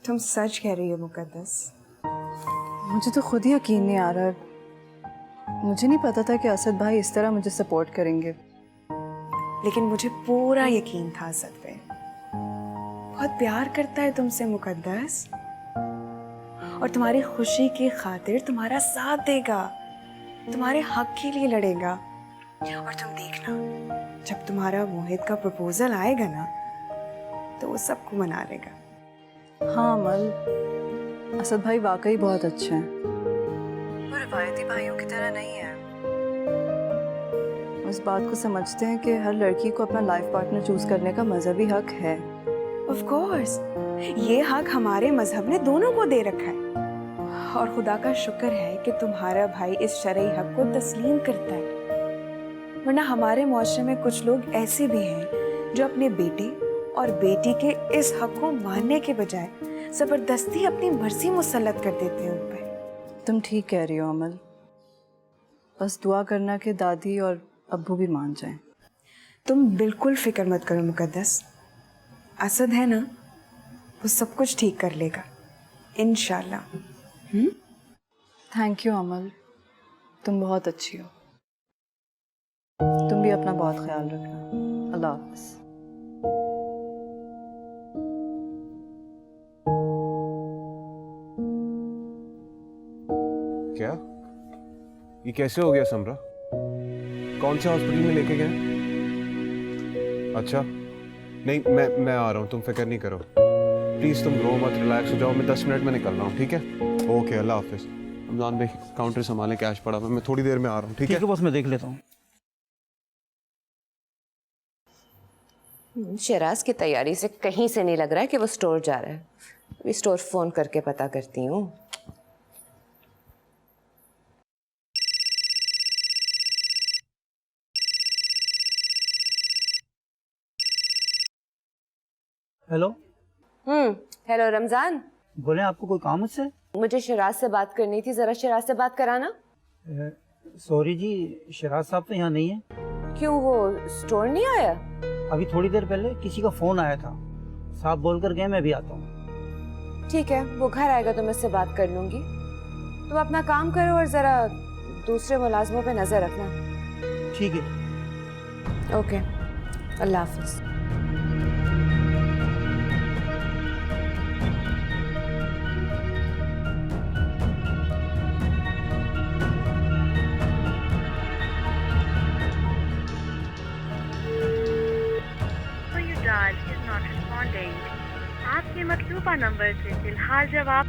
तुम सच कह रही हो मुकद्दस? मुझे तो खुद ही यकीन नहीं आ रहा है। मुझे नहीं पता था कि असद भाई इस तरह मुझे सपोर्ट करेंगे। लेकिन मुझे पूरा यकीन था असद पे। बहुत प्यार करता है तुमसे मुकद्दस, और तुम्हारी खुशी की खातिर तुम्हारा साथ देगा, तुम्हारे हक के लिए लड़ेगा। और तुम देखना, जब तुम्हारा मोहित का प्रपोजल आएगा ना, तो वो सबको मना लेगा। हाँ अमल, असद भाई वाकई बहुत अच्छे हैं। वो रिवायती भाइयों की तरह नहीं है। उस बात को समझते हैं कि हर लड़की को अपना लाइफ पार्टनर चूज करने का मजहबी हक है। ऑफ कोर्स, ये हक हमारे मजहब ने दोनों को दे रखा है। और खुदा का शुक्र है कि तुम्हारा भाई इस शरई हक को तस्लीम करता है। वरना हमारे मुआशरे में कुछ लोग ऐसे भी हैं जो अपने बेटे और बेटी के इस हक को मानने के बजाय जबरदस्ती अपनी मर्जी मुसल्लत कर देते हैं उन पर। तुम ठीक कह रही हो अमल, बस दुआ करना कि दादी और अब्बू भी मान जाएं। तुम बिल्कुल फिक्र मत करो मुकद्दस, असद है ना, वो सब कुछ ठीक कर लेगा इंशाल्लाह। थैंक यू अमल, तुम बहुत अच्छी हो। तुम भी अपना बहुत ख्याल रखना। अल्लाह हाफ़िज़। क्या ये कैसे हो गया समरा? कौन से हॉस्पिटल में लेके गए? अच्छा, नहीं मैं आ रहा हूँ, तुम फिक्र नहीं करो। प्लीज तुम रो मत, रिलैक्स हो जाओ। मैं 10 मिनट में निकल रहा हूँ, ठीक है? ओके, अल्लाह हाफिज। रमजान भाई काउंटर संभाले, कैश पड़ा हुआ है, मैं थोड़ी देर में आ रहा हूँ, ठीक है? बस मैं देख लेता हूँ। शराज की तैयारी से कहीं से नहीं लग रहा है कि वो स्टोर जा रहा है। अभी स्टोर फोन करके पता करती हूँ। हेलो। हेलो रमजान, बोले आपको कोई काम मुझसे? मुझे शराज से बात करनी थी, जरा शराज से बात कराना। सॉरी जी, शराज साहब तो यहाँ नहीं है। क्यों, वो स्टोर नहीं आया? अभी थोड़ी देर पहले किसी का फोन आया था, साहब बोल कर गए, मैं भी आता हूँ। ठीक है, वो घर आएगा तो मैं उससे बात कर लूंगी। तुम अपना काम करो और जरा दूसरे मुलाजमों पे नजर रखना। ठीक है। Okay, Allah Hafiz. is not responding. आपके मतलूबा नंबर से फिलहाल जवाब